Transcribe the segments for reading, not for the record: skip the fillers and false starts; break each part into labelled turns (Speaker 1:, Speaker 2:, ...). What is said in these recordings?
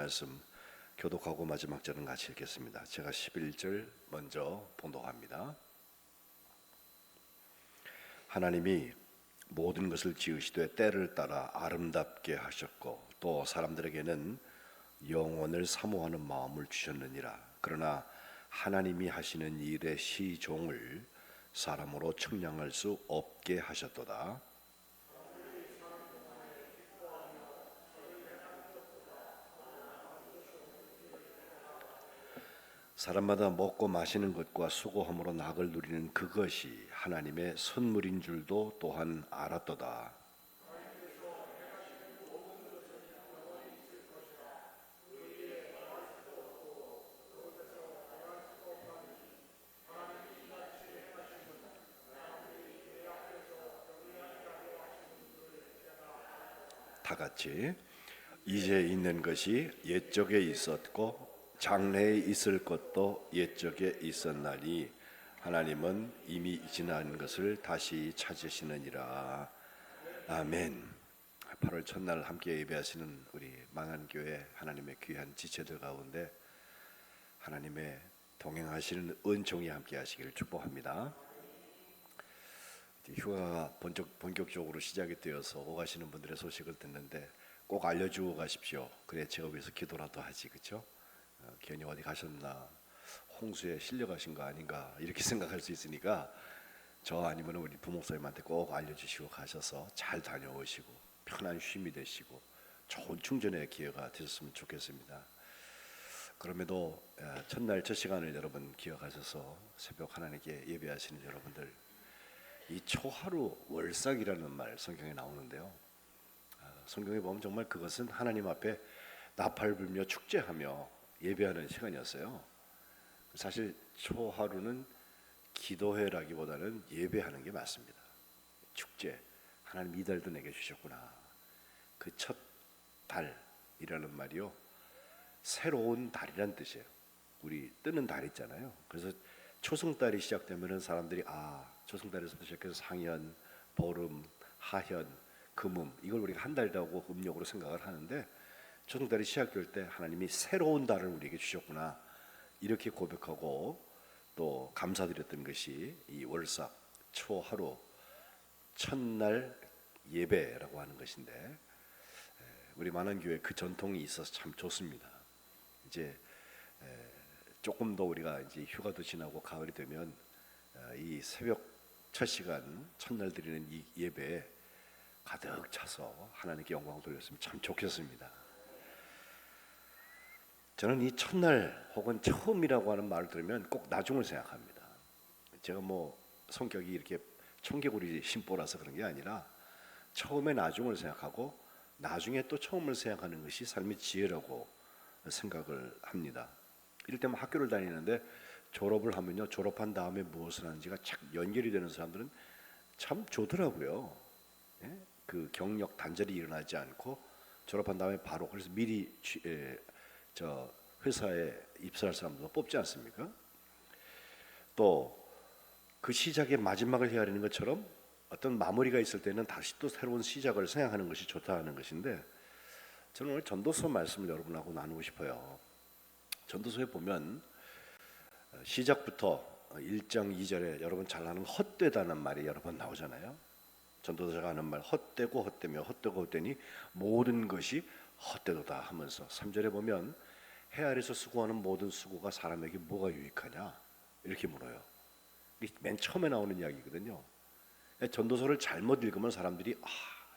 Speaker 1: 말씀 교독하고 마지막 절은 같이 읽겠습니다. 제가 11절 먼저 봉독합니다. 하나님이 모든 것을 지으시되 때를 따라 아름답게 하셨고 또 사람들에게는 영원을 사모하는 마음을 주셨느니라. 그러나 하나님이 하시는 일의 시종을 사람으로 측량할 수 없게 하셨도다. 사람마다 먹고 마시는 것과 수고함으로 낙을 누리는 그것이 하나님의 선물인 줄도 또한 알았도다. 다 같이 이제 있는 것이 옛적에 있었고 장래에 있을 것도 옛적에 있었나니 하나님은 이미 지난 것을 다시 찾으시느니라. 아멘. 8월 첫날 함께 예배하시는 우리 망한교회 하나님의 귀한 지체들 가운데 하나님의 동행하시는 은총이 함께 하시기를 축복합니다. 휴가가 본격적으로 시작이 되어서 오가시는 분들의 소식을 듣는데 꼭 알려주고 가십시오. 그래 제가 위해서 기도라도 하지, 그렇죠? 괜히 어디 가셨나, 홍수에 실려가신 거 아닌가 이렇게 생각할 수 있으니까 저 아니면 우리 부목사님한테 꼭 알려주시고 가셔서 잘 다녀오시고 편한 쉼이 되시고 좋은 충전의 기회가 되셨으면 좋겠습니다. 그럼에도 첫날 첫 시간을 여러분 기억하셔서 새벽 하나님께 예배하시는 여러분들, 이 초하루 월삭이라는 말 성경에 나오는데요, 성경에 보면 정말 그것은 하나님 앞에 나팔 불며 축제하며 예배하는 시간이었어요. 사실 초하루는 기도회라기보다는 예배하는 게 맞습니다. 축제, 하나님 이 달도 내게 주셨구나. 그 첫 달이라는 말이요, 새로운 달이란 뜻이에요. 우리 뜨는 달 있잖아요. 그래서 초승달이 시작되면은 사람들이 초승달에서부터 시작해서 상현, 보름, 하현, 금음, 이걸 우리가 한 달이라고 음력으로 생각을 하는데 초승달이 시작될 때 하나님이 새로운 달을 우리에게 주셨구나 이렇게 고백하고 또 감사드렸던 것이 이 월삭 초하루 첫날 예배라고 하는 것인데, 우리 만한교회 그 전통이 있어서 참 좋습니다. 이제 조금 더 우리가 이제 휴가도 지나고 가을이 되면 이 새벽 첫 시간 첫날 드리는 이 예배에 가득 차서 하나님께 영광 돌렸으면 참 좋겠습니다. 저는 이 첫날 혹은 처음이라고 하는 말을 들으면 꼭 나중을 생각합니다. 제가 뭐 성격이 이렇게 청개구리 심보라서 그런 게 아니라 처음에 나중을 생각하고 나중에 또 처음을 생각하는 것이 삶의 지혜라고 생각을 합니다. 이를테면 학교를 다니는데 졸업을 하면요, 졸업한 다음에 무엇을 하는지가 착 연결이 되는 사람들은 참 좋더라고요. 예? 그 경력 단절이 일어나지 않고 졸업한 다음에 바로, 그래서 미리 저 회사에 입사할 사람도 뽑지 않습니까? 또 그 시작의 마지막을 헤아리는 것처럼 어떤 마무리가 있을 때는 다시 또 새로운 시작을 생각하는 것이 좋다는 것인데, 저는 오늘 전도서 말씀을 여러분하고 나누고 싶어요. 전도서에 보면 시작부터 1장 2절에 여러분 잘 아는 헛되다는 말이 여러 번 나오잖아요. 전도서가 하는 말, 헛되고 헛되며 헛되고 헛되니 모든 것이 헛되도다 하면서 3절에 보면 해 아래서 수고하는 모든 수고가 사람에게 뭐가 유익하냐 이렇게 물어요. 맨 처음에 나오는 이야기거든요. 전도서를 잘못 읽으면 사람들이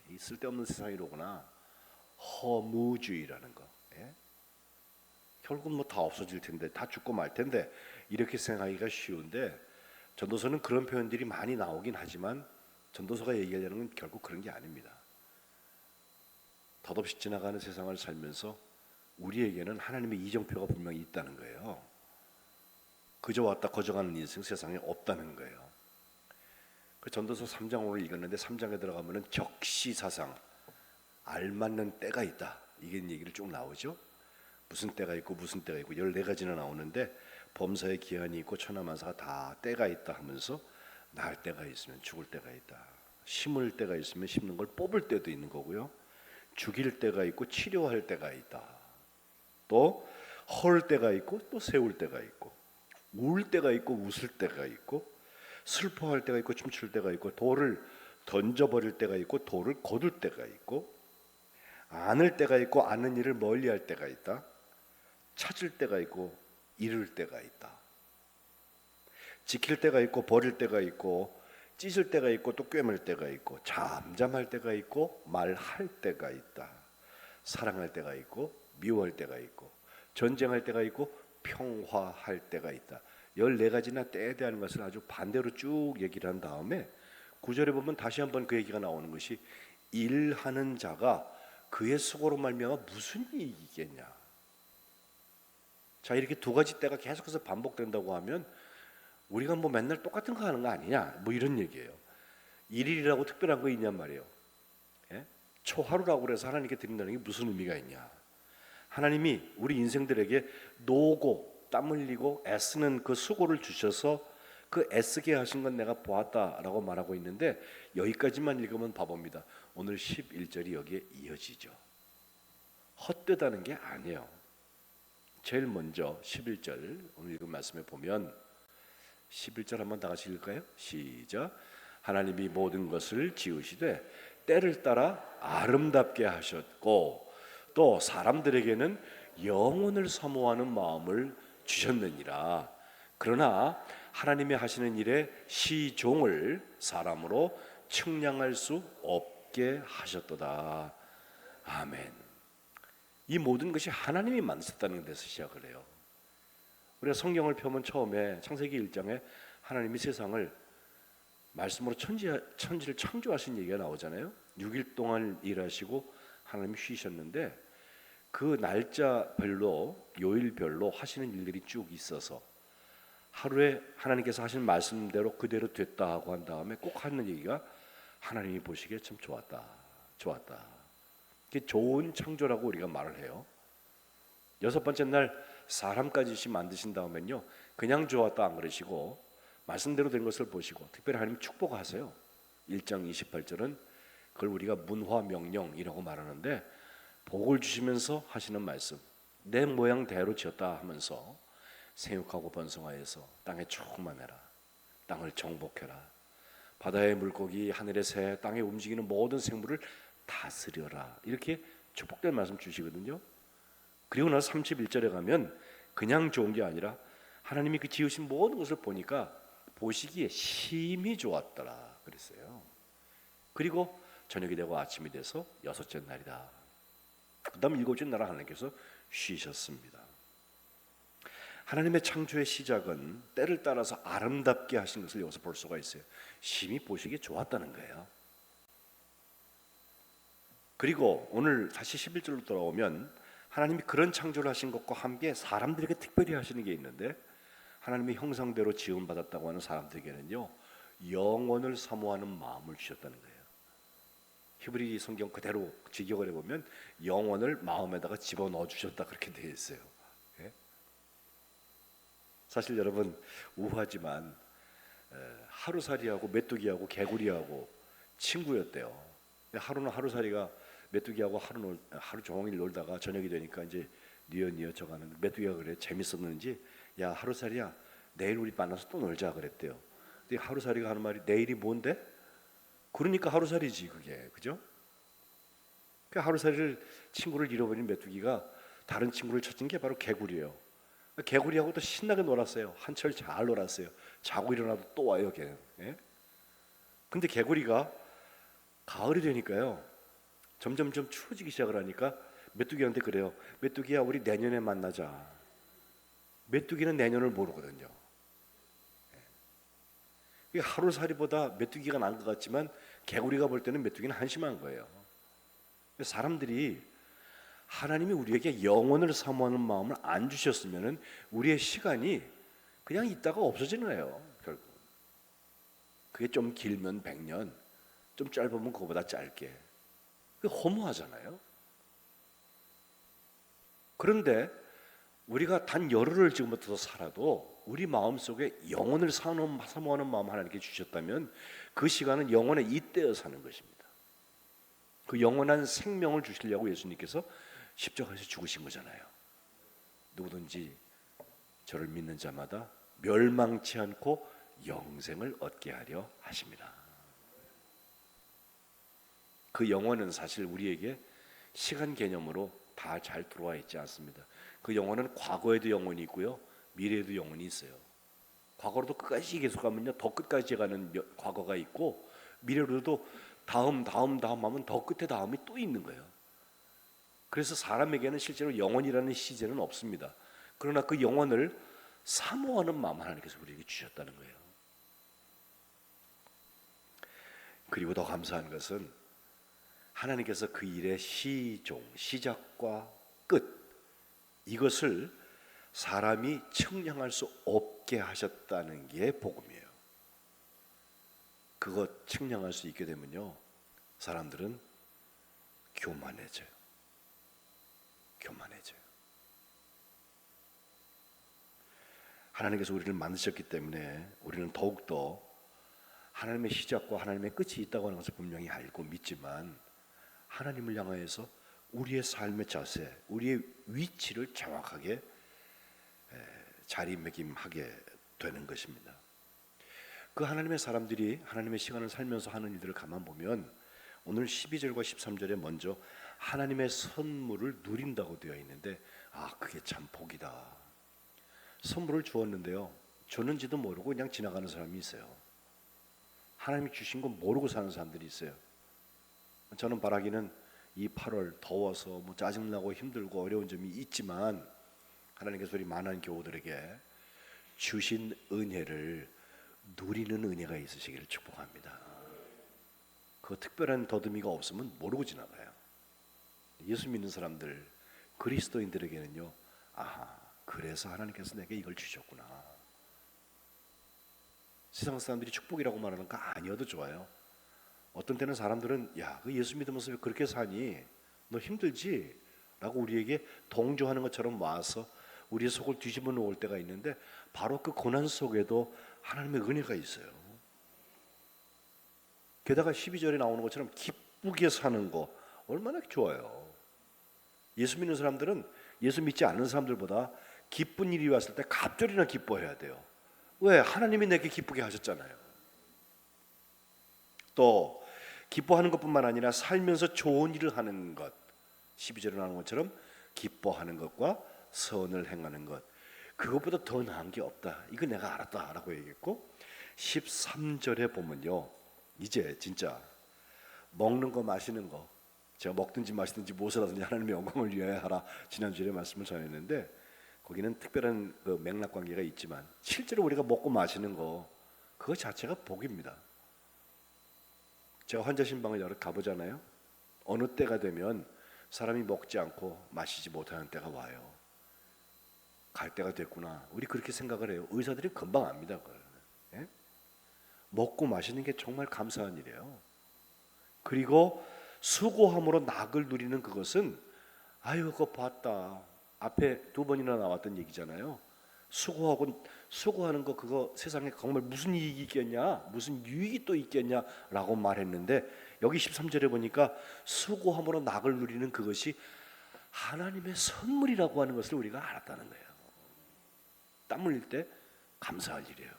Speaker 1: 이 쓸데없는 세상이로구나, 허무주의라는 거, 결국 뭐 다 없어질 텐데, 다 죽고 말 텐데 이렇게 생각하기가 쉬운데, 전도서는 그런 표현들이 많이 나오긴 하지만 전도서가 얘기하려는 건 결국 그런 게 아닙니다. 덧없이 지나가는 세상을 살면서 우리에게는 하나님의 이정표가 분명히 있다는 거예요. 그저 왔다 거저가는 인생 세상에 없다는 거예요. 그 전도서 3장 오늘 읽었는데 3장에 들어가면은 적시사상, 알맞는 때가 있다, 이게 얘기를 쭉 나오죠. 무슨 때가 있고 무슨 때가 있고 14가지나 나오는데 범사의 기한이 있고 천하만사가 다 때가 있다 하면서 날 때가 있으면 죽을 때가 있다, 심을 때가 있으면 심는 걸 뽑을 때도 있는 거고요, 죽일 때가 있고 치료할 때가 있다. 또 헐 때가 있고 또 세울 때가 있고, 울 때가 있고 웃을 때가 있고, 슬퍼할 때가 있고 춤출 때가 있고, 돌을 던져버릴 때가 있고 돌을 거둘 때가 있고, 안을 때가 있고 아는 일을 멀리할 때가 있다. 찾을 때가 있고 잃을 때가 있다. 지킬 때가 있고 버릴 때가 있고, 찢을 때가 있고 또 꿰맬 때가 있고, 잠잠할 때가 있고 말할 때가 있다. 사랑할 때가 있고 미워할 때가 있고, 전쟁할 때가 있고 평화할 때가 있다. 14가지나 때에 대한 것을 아주 반대로 쭉 얘기를 한 다음에 9절에 보면 다시 한번 그 얘기가 나오는 것이, 일하는 자가 그의 수고로 말미암아 무슨 이익이겠냐. 자, 이렇게 두 가지 때가 계속해서 반복된다고 하면 우리가 뭐 맨날 똑같은 거 하는 거 아니냐, 뭐 이런 얘기예요. 일일이라고 특별한 거 있냔 말이에요. 예? 초하루라고 그래서 하나님께 드린다는 게 무슨 의미가 있냐. 하나님이 우리 인생들에게 노고 땀 흘리고 애쓰는 그 수고를 주셔서 그 애쓰게 하신 건 내가 보았다라고 말하고 있는데, 여기까지만 읽으면 바보입니다. 오늘 11절이 여기에 이어지죠. 헛되다는 게 아니에요. 제일 먼저 11절 오늘 읽은 말씀에 보면, 11절 한번 다 같이 읽을까요? 시작. 하나님이 모든 것을 지으시되 때를 따라 아름답게 하셨고 또 사람들에게는 영혼을 사모하는 마음을 주셨느니라. 그러나 하나님이 하시는 일에 시종을 사람으로 측량할 수 없게 하셨도다. 아멘. 이 모든 것이 하나님이 만드셨다는 데서 시작을 해요. 우리가 성경을 펴면 처음에 창세기 1장에 하나님이 세상을 말씀으로 천지를 창조하신 얘기가 나오잖아요. 6일 동안 일하시고 하나님이 쉬셨는데, 그 날짜별로 요일별로 하시는 일들이 쭉 있어서 하루에 하나님께서 하신 말씀대로 그대로 됐다 하고 한 다음에 꼭 하는 얘기가, 하나님이 보시기에 참 좋았다, 좋았다. 이게 좋은 창조라고 우리가 말을 해요. 여섯 번째 날 사람까지 만드신 다음엔요, 그냥 좋았다 안 그러시고 말씀대로 된 것을 보시고 특별히 하나님 축복하세요. 1장 28절은 그걸 우리가 문화명령이라고 말하는데, 복을 주시면서 하시는 말씀, 내 모양대로 지었다 하면서 생육하고 번성하여서 땅에 충만해라, 땅을 정복해라, 바다의 물고기, 하늘의 새, 땅에 움직이는 모든 생물을 다스려라, 이렇게 축복된 말씀 주시거든요. 그리고 나서 31절에 가면 그냥 좋은 게 아니라 하나님이 그 지으신 모든 것을 보니까 보시기에 심히 좋았더라 그랬어요. 그리고 저녁이 되고 아침이 돼서 여섯째 날이다. 그 다음 일곱째 날 하나님께서 쉬셨습니다. 하나님의 창조의 시작은 때를 따라서 아름답게 하신 것을 여기서 볼 수가 있어요. 심히 보시기에 좋았다는 거예요. 그리고 오늘 다시 11절로 돌아오면, 하나님이 그런 창조를 하신 것과 함께 사람들에게 특별히 하시는 게 있는데, 하나님의 형상대로 지음받았다고 하는 사람들에게는요, 영원을 사모하는 마음을 주셨다는 거예요. 히브리 성경 그대로 직역을 해보면 영원을 마음에다가 집어넣어 주셨다 그렇게 되어 있어요. 예? 사실 여러분 우하지만 하루살이하고 메뚜기하고 개구리하고 친구였대요. 하루는 하루살이가 메뚜기하고 하루 종일 놀다가 저녁이 되니까 이제 뉘엿뉘엿 져가는, 메뚜기가 그래 재밌었는지, 야 하루살이야 내일 우리 만나서 또 놀자 그랬대요. 근데 하루살이가 하는 말이, 내일이 뭔데? 그러니까 하루살이지 그게, 그죠? 그 하루살이를, 친구를 잃어버린 메뚜기가 다른 친구를 찾은 게 바로 개구리예요. 개구리하고 또 신나게 놀았어요. 한철 잘 놀았어요. 자고 일어나도 또 와요 걔는. 예? 근데 개구리가 가을이 되니까요, 점점점 추워지기 시작을 하니까 메뚜기한테 그래요. 메뚜기야 우리 내년에 만나자. 메뚜기는 내년을 모르거든요. 하루살이보다 메뚜기가 나은 것 같지만 개구리가 볼 때는 메뚜기는 한심한 거예요. 사람들이 하나님이 우리에게 영원을 사모하는 마음을 안 주셨으면 우리의 시간이 그냥 있다가 없어지는 거예요. 결국 그게 좀 길면 100년, 좀 짧으면 그거보다 짧게. 그게 허무하잖아요. 그런데 우리가 단 열흘을 지금부터 살아도 우리 마음속에 영혼을 사모하는 마음 하나님께 주셨다면 그 시간은 영혼에 잇대어 사는 것입니다. 그 영원한 생명을 주시려고 예수님께서 십자가에서 죽으신 거잖아요. 누구든지 저를 믿는 자마다 멸망치 않고 영생을 얻게 하려 하십니다. 그 영원은 사실 우리에게 시간 개념으로 다 잘 들어와 있지 않습니다. 그 영혼은 과거에도 영혼이 있고요, 미래에도 영혼이 있어요. 과거로도 끝까지 계속 가면요, 더 끝까지 가는 과거가 있고, 미래로도 다음 하면 더 끝에 다음이 또 있는 거예요. 그래서 사람에게는 실제로 영혼이라는 시제는 없습니다. 그러나 그 영혼을 사모하는 마음 하나님께서 우리에게 주셨다는 거예요. 그리고 더 감사한 것은 하나님께서 그 일의 시작과 끝, 이것을 사람이 측량할 수 없게 하셨다는 게 복음이에요. 그것 측량할 수 있게 되면요, 사람들은 교만해져요. 하나님께서 우리를 만드셨기 때문에 우리는 더욱더 하나님의 시작과 하나님의 끝이 있다고 하는 것을 분명히 알고 믿지만, 하나님을 향하여서 우리의 삶의 자세, 우리의 위치를 정확하게 자리매김하게 되는 것입니다. 그 하나님의 사람들이 하나님의 시간을 살면서 하는 일들을 가만 보면, 오늘 12절과 13절에 먼저 하나님의 선물을 누린다고 되어 있는데, 그게 참 복이다. 선물을 주었는데요, 줬는지도 모르고 그냥 지나가는 사람이 있어요. 하나님이 주신 거 모르고 사는 사람들이 있어요. 저는 바라기는 이 8월 더워서 짜증나고 힘들고 어려운 점이 있지만, 하나님께서 우리 많은 교우들에게 주신 은혜를 누리는 은혜가 있으시기를 축복합니다. 그 특별한 더듬이가 없으면 모르고 지나가요. 예수 믿는 사람들, 그리스도인들에게는요, 그래서 하나님께서 내게 이걸 주셨구나. 세상 사람들이 축복이라고 말하는 거 아니어도 좋아요. 어떤 때는 사람들은 그 예수 믿으면서 왜 그렇게 사니? 너 힘들지? 라고 우리에게 동조하는 것처럼 와서 우리의 속을 뒤집어 놓을 때가 있는데, 바로 그 고난 속에도 하나님의 은혜가 있어요. 게다가 12절에 나오는 것처럼 기쁘게 사는 거 얼마나 좋아요. 예수 믿는 사람들은 예수 믿지 않는 사람들보다 기쁜 일이 왔을 때 갑절이나 기뻐해야 돼요. 왜? 하나님이 내게 기쁘게 하셨잖아요. 또 기뻐하는 것뿐만 아니라 살면서 좋은 일을 하는 것, 12절에 나오는 것처럼 기뻐하는 것과 선을 행하는 것, 그것보다 더 나은 게 없다. 이거 내가 알았다라고 얘기했고, 13절에 보면요, 이제 진짜 먹는 거 마시는 거, 제가 먹든지 마시든지 무엇을 하든지 하나님의 영광을 위하여 하라, 지난주에 말씀을 전했는데, 거기는 특별한 그 맥락 관계가 있지만 실제로 우리가 먹고 마시는 거, 그거 자체가 복입니다. 제가 환자 신방을 여러 가보잖아요. 어느 때가 되면 사람이 먹지 않고 마시지 못하는 때가 와요. 갈 때가 됐구나, 우리 그렇게 생각을 해요. 의사들이 금방 압니다. 그걸. 예? 먹고 마시는 게 정말 감사한 일이에요. 그리고 수고함으로 낙을 누리는 그것은, 그거 봤다, 앞에 2번이나 나왔던 얘기잖아요. 수고하는 거, 그거 세상에 정말 무슨 이익이 있겠냐, 무슨 유익이 또 있겠냐라고 말했는데, 여기 13절에 보니까 수고함으로 낙을 누리는 그것이 하나님의 선물이라고 하는 것을 우리가 알았다는 거예요. 땀 흘릴 때 감사할 일이에요.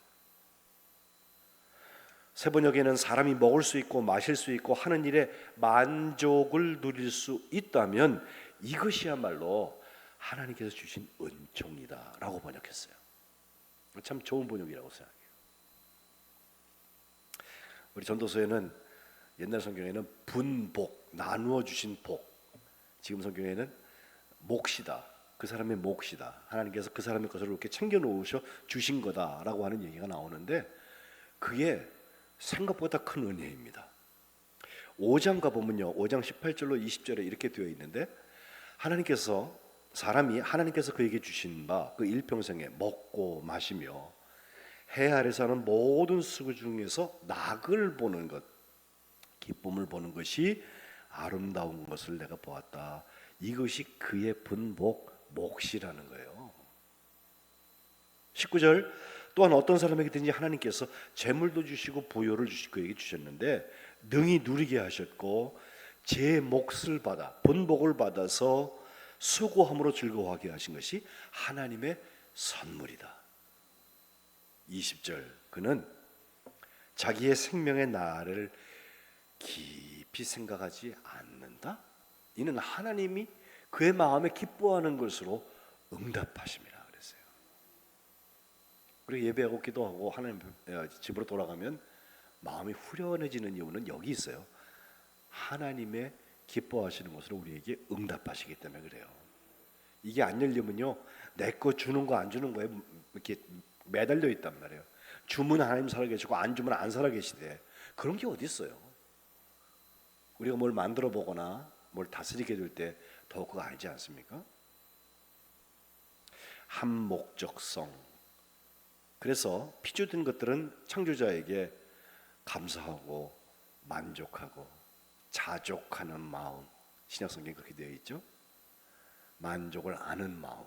Speaker 1: 세번역에는 사람이 먹을 수 있고 마실 수 있고 하는 일에 만족을 누릴 수 있다면 이것이야말로 하나님께서 주신 은총이다 라고 번역했어요. 참 좋은 번역이라고 생각해요. 우리 전도서에는, 옛날 성경에는 분복, 나누어 주신 복, 지금 성경에는 몫이다, 그 사람의 몫이다, 하나님께서 그 사람의 것을 이렇게 챙겨 놓으셔 주신 거다라고 하는 얘기가 나오는데, 그게 생각보다 큰 은혜입니다. 5장 가보면요, 5장 18절로 20절에 이렇게 되어 있는데, 하나님께서 그에게 주신 바 그 일평생에 먹고 마시며 해 아래서 하는 모든 수고 중에서 낙을 보는 것, 기쁨을 보는 것이 아름다운 것을 내가 보았다. 이것이 그의 분복, 몫이라는 거예요. 19절, 또한 어떤 사람에게든지 하나님께서 재물도 주시고 부요를 주시고 그에게 주셨는데 능히 누리게 하셨고 제 몫을 받아, 분복을 받아서 수고함으로 즐거워하게 하신 것이 하나님의 선물이다. 20절, 그는 자기의 생명의 날을 깊이 생각하지 않는다. 이는 하나님이 그의 마음에 기뻐하는 것으로 응답하심이라 그랬어요. 그리고 예배하고 기도하고 하나님 집으로 돌아가면 마음이 후련해지는 이유는 여기 있어요. 하나님의 기뻐하시는 것으로 우리에게 응답하시기 때문에 그래요. 이게 안 열리면요, 내 거 주는 거 안 주는 거에 이렇게 매달려 있단 말이에요. 주면 하나님 살아계시고 안 주면 안 살아계시대. 그런 게 어디 있어요? 우리가 뭘 만들어 보거나 뭘 다스리게 될 때 더욱 그거 알지 않습니까? 한 목적성. 그래서 피조된 것들은 창조자에게 감사하고 만족하고 자족하는 마음, 신약성경에 그렇게 되어 있죠. 만족을 아는 마음,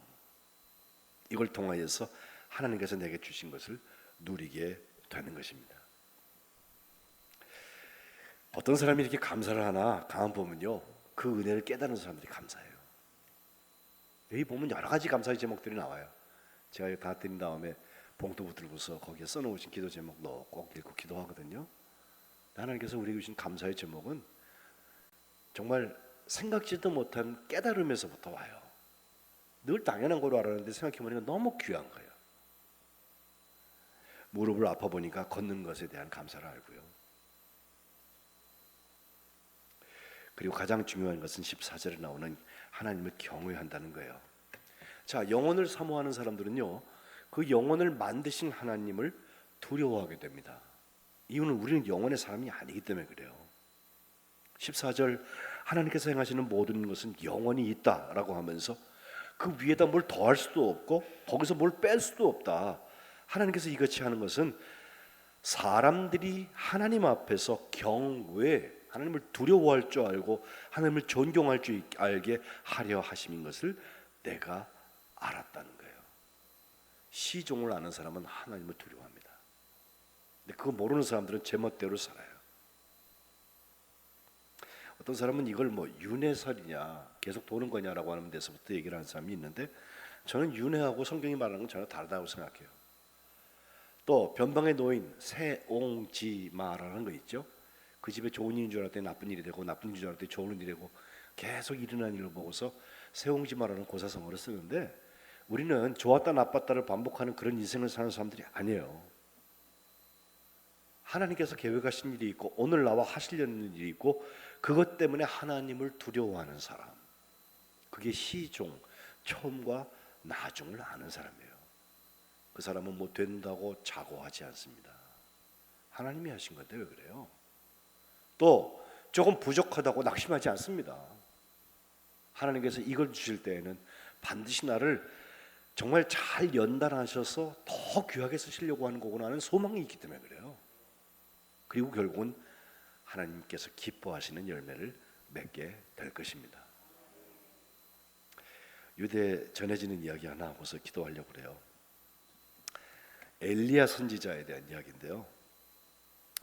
Speaker 1: 이걸 통하여서 하나님께서 내게 주신 것을 누리게 되는 것입니다. 어떤 사람이 이렇게 감사를 하나 가만 보면요, 그 은혜를 깨달은 사람들이 감사해요. 여기 보면 여러 가지 감사의 제목들이 나와요. 제가 다 드린 다음에 봉투 붙들고서 거기에 써놓으신 기도 제목 넣어 꼭 읽고 기도하거든요. 하나님께서 우리에게 주신 감사의 제목은 정말 생각지도 못한 깨달음에서부터 와요. 늘 당연한 거로 알았는데 생각해보니까 너무 귀한 거예요. 무릎을 아파 보니까 걷는 것에 대한 감사를 알고요. 그리고 가장 중요한 것은 14절에 나오는 하나님을 경외한다는 거예요. 자, 영혼을 사모하는 사람들은요, 그 영혼을 만드신 하나님을 두려워하게 됩니다. 이유는 우리는 영혼의 사람이 아니기 때문에 그래요. 14절, 하나님께서 행하시는 모든 것은 영원히 있다라고 하면서 그 위에다 뭘 더할 수도 없고 거기서 뭘 뺄 수도 없다. 하나님께서 이같이 하는 것은 사람들이 하나님 앞에서 경외, 하나님을 두려워할 줄 알고 하나님을 존경할 줄 알게 하려 하심인 것을 내가 알았다는 거예요. 시종을 아는 사람은 하나님을 두려워합니다. 근데 그거 모르는 사람들은 제멋대로 살아요. 어떤 사람은 이걸 뭐 윤회설이냐, 계속 도는 거냐라고 하는 데서부터 얘기를 하는 사람이 있는데, 저는 윤회하고 성경이 말하는 건 전혀 다르다고 생각해요. 또 변방의 노인 세옹지마라는 거 있죠. 그 집에 좋은 일인 줄 알았더니 나쁜 일이 되고, 나쁜 일인 줄 알았더니 좋은 일이 되고, 계속 일어난 일을 보고서 세옹지마라는 고사성어를 쓰는데, 우리는 좋았다 나빴다를 반복하는 그런 인생을 사는 사람들이 아니에요. 하나님께서 계획하신 일이 있고 오늘 나와 하시려는 일이 있고 그것 때문에 하나님을 두려워하는 사람, 그게 시종, 처음과 나중을 아는 사람이에요. 그 사람은 뭐 된다고 자고하지 않습니다. 하나님이 하신 건데 왜 그래요? 또 조금 부족하다고 낙심하지 않습니다. 하나님께서 이걸 주실 때에는 반드시 나를 정말 잘 연단하셔서 더 귀하게 쓰시려고 하는 거구나 하는 소망이 있기 때문에 그래요. 그리고 결국은 하나님께서 기뻐하시는 열매를 맺게 될 것입니다. 유대에 전해지는 이야기 하나 하고서 기도하려고 그래요. 엘리야 선지자에 대한 이야기인데요.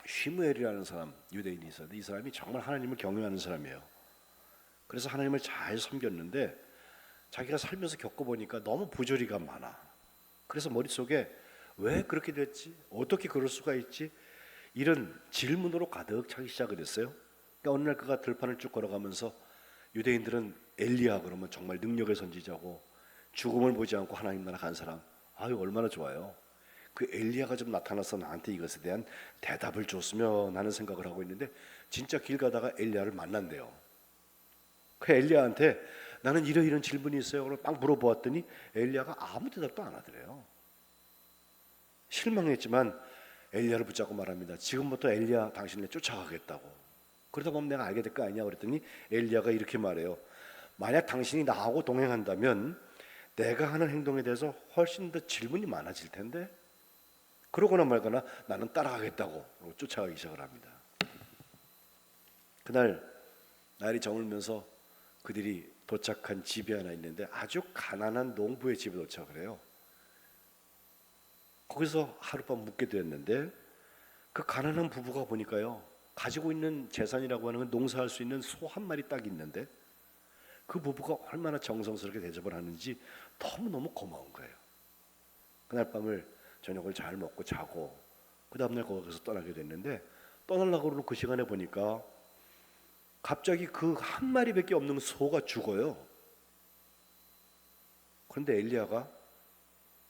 Speaker 1: 쉬무엘이라는 사람, 유대인이 있었는데 이 사람이 정말 하나님을 경외하는 사람이에요. 그래서 하나님을 잘 섬겼는데 자기가 살면서 겪어보니까 너무 부조리가 많아. 그래서 머릿속에 왜 그렇게 됐지? 어떻게 그럴 수가 있지? 이런 질문으로 가득 차기 시작을 했어요. 그러니까 어느 날 그가 들판을 쭉 걸어가면서 유대인들은 엘리야 그러면 정말 능력의 선지자고 죽음을 보지 않고 하나님 나라 간 사람, 아유 얼마나 좋아요. 그 엘리야가 좀 나타나서 나한테 이것에 대한 대답을 줬으면 하는 생각을 하고 있는데 진짜 길 가다가 엘리야를 만난대요. 그 엘리야한테 나는 이런 질문이 있어요. 그럼 막 물어보았더니 엘리야가 아무 대답도 안 하더래요. 실망했지만 엘리야를 붙잡고 말합니다. 지금부터 엘리야 당신을 쫓아가겠다고. 그러다 보면 내가 알게 될 거 아니냐 그랬더니 엘리야가 이렇게 말해요. 만약 당신이 나하고 동행한다면 내가 하는 행동에 대해서 훨씬 더 질문이 많아질 텐데, 그러거나 말거나 나는 따라가겠다고 쫓아가기 시작을 합니다. 그날 날이 저물면서 그들이 도착한 집이 하나 있는데 아주 가난한 농부의 집에 도착을 해요. 거기서 하룻밤 묵게 되었는데 그 가난한 부부가 보니까요, 가지고 있는 재산이라고 하는 건 농사할 수 있는 소 한 마리 딱 있는데 그 부부가 얼마나 정성스럽게 대접을 하는지 너무너무 고마운 거예요. 그날 밤을 저녁을 잘 먹고 자고 그 다음날 거기서 떠나게 됐는데, 떠나려고 그러는 그 시간에 보니까 갑자기 그 한 마리밖에 없는 소가 죽어요. 그런데 엘리야가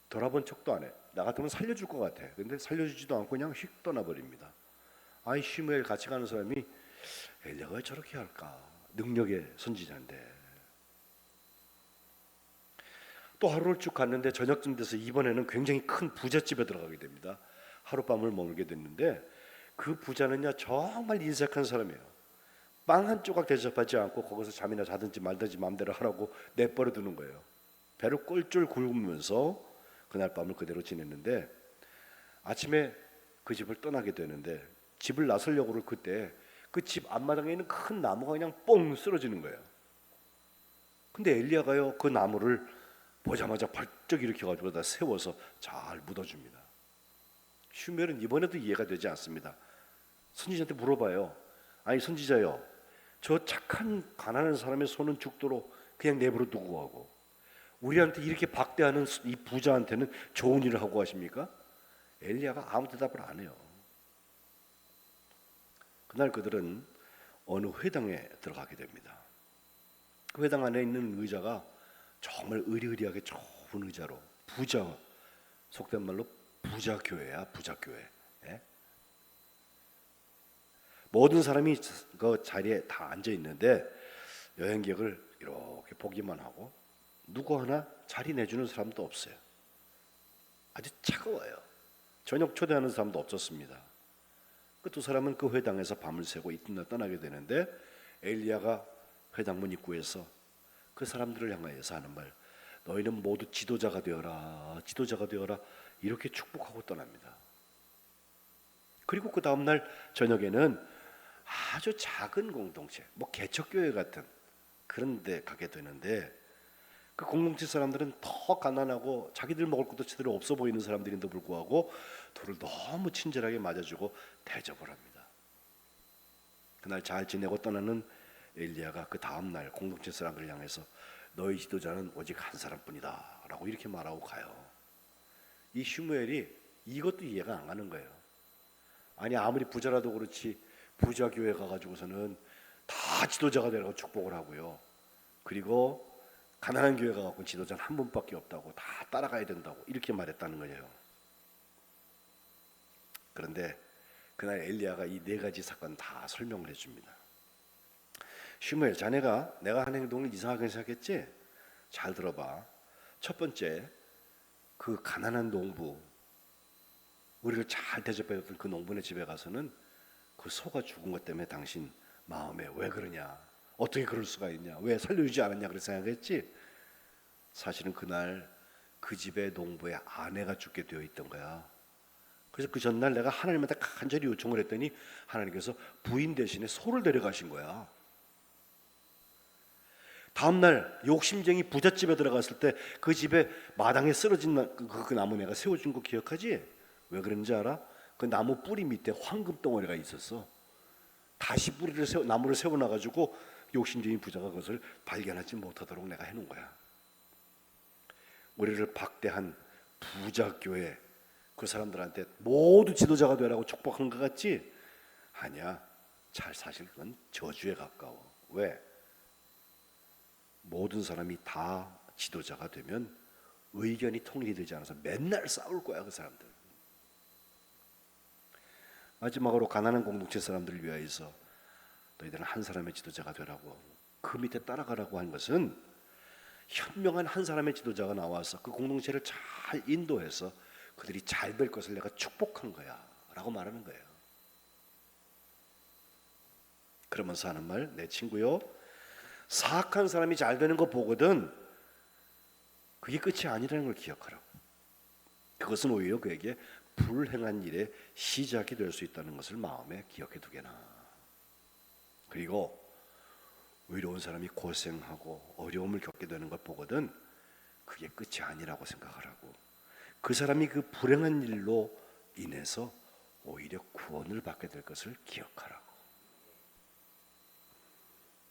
Speaker 1: 돌아본 척도 안 해. 나 같으면 살려줄 것 같아. 근데 살려주지도 않고 그냥 휙 떠나버립니다. 아이, 시므엘 같이 가는 사람이 엘리야가 왜 저렇게 할까? 능력의 선지자인데. 또 하루를 쭉 갔는데 저녁쯤 돼서 이번에는 굉장히 큰 부잣집에 들어가게 됩니다. 하룻밤을 머물게 됐는데 그 부자는요 정말 인색한 사람이에요. 빵 한 조각 대접하지 않고 거기서 잠이나 자든지 말든지 마음대로 하라고 내버려 두는 거예요. 배를 꼴쫄 굶으면서 그날 밤을 그대로 지냈는데, 아침에 그 집을 떠나게 되는데 집을 나서려고 그때 그 집 앞마당에 있는 큰 나무가 그냥 뻥 쓰러지는 거예요. 근데 엘리야가요 그 나무를 보자마자 벌쩍 일으켜가지고 다 세워서 잘 묻어줍니다. 슈멜은 이번에도 이해가 되지 않습니다. 선지자한테 물어봐요. 아니 선지자요, 저 착한 가난한 사람의 손은 죽도록 그냥 내버려 두고 하고 우리한테 이렇게 박대하는 이 부자한테는 좋은 일을 하고 하십니까? 엘리야가 아무 대답을 안 해요. 그날 그들은 어느 회당에 들어가게 됩니다. 그 회당 안에 있는 의자가 정말 의리의리하게 좋은 의자로, 부자, 속된 말로 부자 교회야, 부자 교회. 예? 모든 사람이 그 자리에 다 앉아 있는데 여행객을 이렇게 보기만 하고 누구 하나 자리 내주는 사람도 없어요. 아주 차가워요. 저녁 초대하는 사람도 없었습니다. 그 두 사람은 그 회당에서 밤을 새고 이튿날 떠나게 되는데, 엘리야가 회당문 입구에서 그 사람들을 향하여서 하는 말, 너희는 모두 지도자가 되어라, 지도자가 되어라, 이렇게 축복하고 떠납니다. 그리고 그 다음날 저녁에는 아주 작은 공동체, 뭐 개척교회 같은 그런 데 가게 되는데, 그 공동체 사람들은 더 가난하고 자기들 먹을 것도 제대로 없어 보이는 사람들인데도 불구하고 둘을 너무 친절하게 맞아주고 대접을 합니다. 그날 잘 지내고 떠나는 엘리야가 그 다음날 공동체 사람들을 향해서 너희 지도자는 오직 한 사람뿐이다 라고 이렇게 말하고 가요. 이 슈무엘이 이것도 이해가 안 가는 거예요. 아니 아무리 부자라도 그렇지 부자 교회 가가지고서는 다 지도자가 되라고 축복을 하고요. 그리고 가난한 교회 가갖고 지도자는 한 분밖에 없다고, 다 따라가야 된다고 이렇게 말했다는 거예요. 그런데 그날 엘리야가 이 네 가지 사건 다 설명을 해줍니다. 슈무엘, 자네가 내가 하는 행동을 이상하게 생각했지? 잘 들어봐. 첫 번째, 그 가난한 농부, 우리를 잘 대접해줬던 그 농부네 집에 가서는 그 소가 죽은 것 때문에 당신 마음에 왜 그러냐, 어떻게 그럴 수가 있냐, 왜 살려주지 않았냐 그렇게 생각했지? 사실은 그날 그 집의 농부의 아내가 죽게 되어 있던 거야. 그래서 그 전날 내가 하나님한테 간절히 요청을 했더니 하나님께서 부인 대신에 소를 데려가신 거야. 다음날 욕심쟁이 부잣집에 들어갔을 때 그 집에 마당에 쓰러진 그 나무 내가 세워준 거 기억하지? 왜 그런지 알아? 그 나무 뿌리 밑에 황금 덩어리가 있었어. 다시 나무를 세워놔가지고 욕심쟁이 부자가 그것을 발견하지 못하도록 내가 해놓은 거야. 우리를 박대한 부자교회 그 사람들한테 모두 지도자가 되라고 축복한 것 같지? 아니야. 사실 그건 저주에 가까워. 왜? 모든 사람이 다 지도자가 되면 의견이 통일이 되지 않아서 맨날 싸울 거야, 그 사람들. 마지막으로 가난한 공동체 사람들을 위하여서 너희들은 한 사람의 지도자가 되라고, 그 밑에 따라가라고 한 것은 현명한 한 사람의 지도자가 나와서 그 공동체를 잘 인도해서 그들이 잘 될 것을 내가 축복한 거야 라고 말하는 거예요. 그러면서 하는 말, 내 친구요, 사악한 사람이 잘 되는 거 보거든 그게 끝이 아니라는 걸 기억하라고. 그것은 오히려 그에게 불행한 일의 시작이 될 수 있다는 것을 마음에 기억해 두게나. 그리고 의로운 사람이 고생하고 어려움을 겪게 되는 걸 보거든 그게 끝이 아니라고 생각하라고. 그 사람이 그 불행한 일로 인해서 오히려 구원을 받게 될 것을 기억하라고.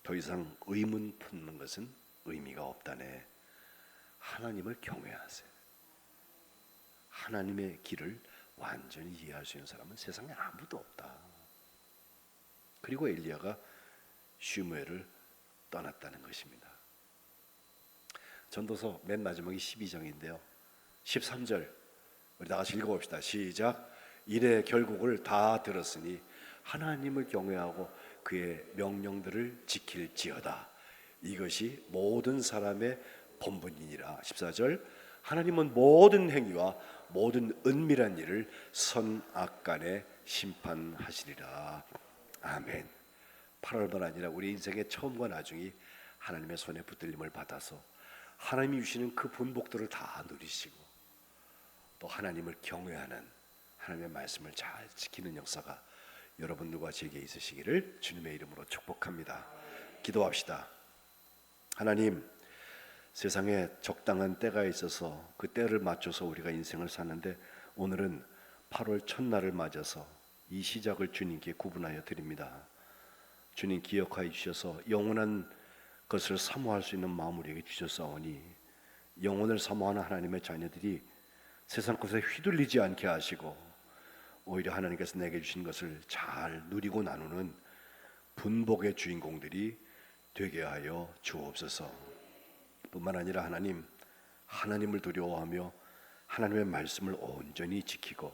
Speaker 1: 더 이상 의문 품는 것은 의미가 없다네. 하나님을 경외하세요. 하나님의 길을 완전히 이해할 수 있는 사람은 세상에 아무도 없다. 그리고 엘리야가 슈무엘을 떠났다는 것입니다. 전도서 맨 마지막이 12장인데요 13절 우리 다 같이 읽어봅시다. 시작. 이래 결국을 다 들었으니 하나님을 경외하고 그의 명령들을 지킬지어다. 이것이 모든 사람의 본분이니라. 14절. 하나님은 모든 행위와 모든 은밀한 일을 선악간에 심판하시리라. 아멘. 8월만 아니라 우리 인생의 처음과 나중이 하나님의 손에 붙들림을 받아서 하나님이 주시는 그 분복들을 다 누리시고 또 하나님을 경외하는 하나님의 말씀을 잘 지키는 역사가 여러분들과 제게 있으시기를 주님의 이름으로 축복합니다. 기도합시다. 하나님, 세상에 적당한 때가 있어서 그 때를 맞춰서 우리가 인생을 사는데 오늘은 8월 첫날을 맞아서 이 시작을 주님께 구분하여 드립니다. 주님 기억하여 주셔서 영원한 것을 사모할 수 있는 마음을 우리에게 주셨사오니 영혼을 사모하는 하나님의 자녀들이 세상 것에 휘둘리지 않게 하시고 오히려 하나님께서 내게 주신 것을 잘 누리고 나누는 분복의 주인공들이 되게 하여 주옵소서. 뿐만 아니라 하나님을 두려워하며 하나님의 말씀을 온전히 지키고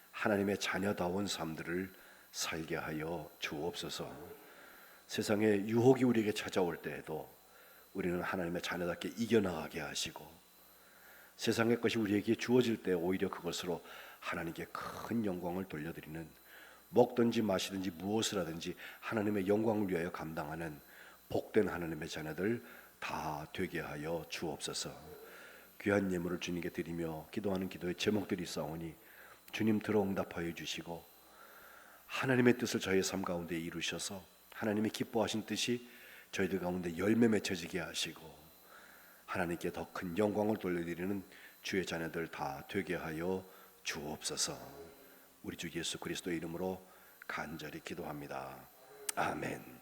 Speaker 1: 하나님의 자녀다운 삶들을 살게 하여 주옵소서. 세상에 유혹이 우리에게 찾아올 때에도 우리는 하나님의 자녀답게 이겨나가게 하시고 세상의 것이 우리에게 주어질 때 오히려 그것으로 하나님께 큰 영광을 돌려드리는 먹든지 마시든지 무엇을 하든지 하나님의 영광을 위하여 감당하는 복된 하나님의 자녀들 다 되게 하여 주옵소서. 귀한 예물을 주님께 드리며 기도하는 기도의 제목들이 있사오니 주님 들어 응답하여 주시고 하나님의 뜻을 저희 삶 가운데 이루셔서 하나님이 기뻐하신 뜻이 저희들 가운데 열매 맺혀지게 하시고 하나님께 더 큰 영광을 돌려드리는 주의 자녀들 다 되게 하여 주옵소서. 우리 주 예수 그리스도의 이름으로 간절히 기도합니다. 아멘.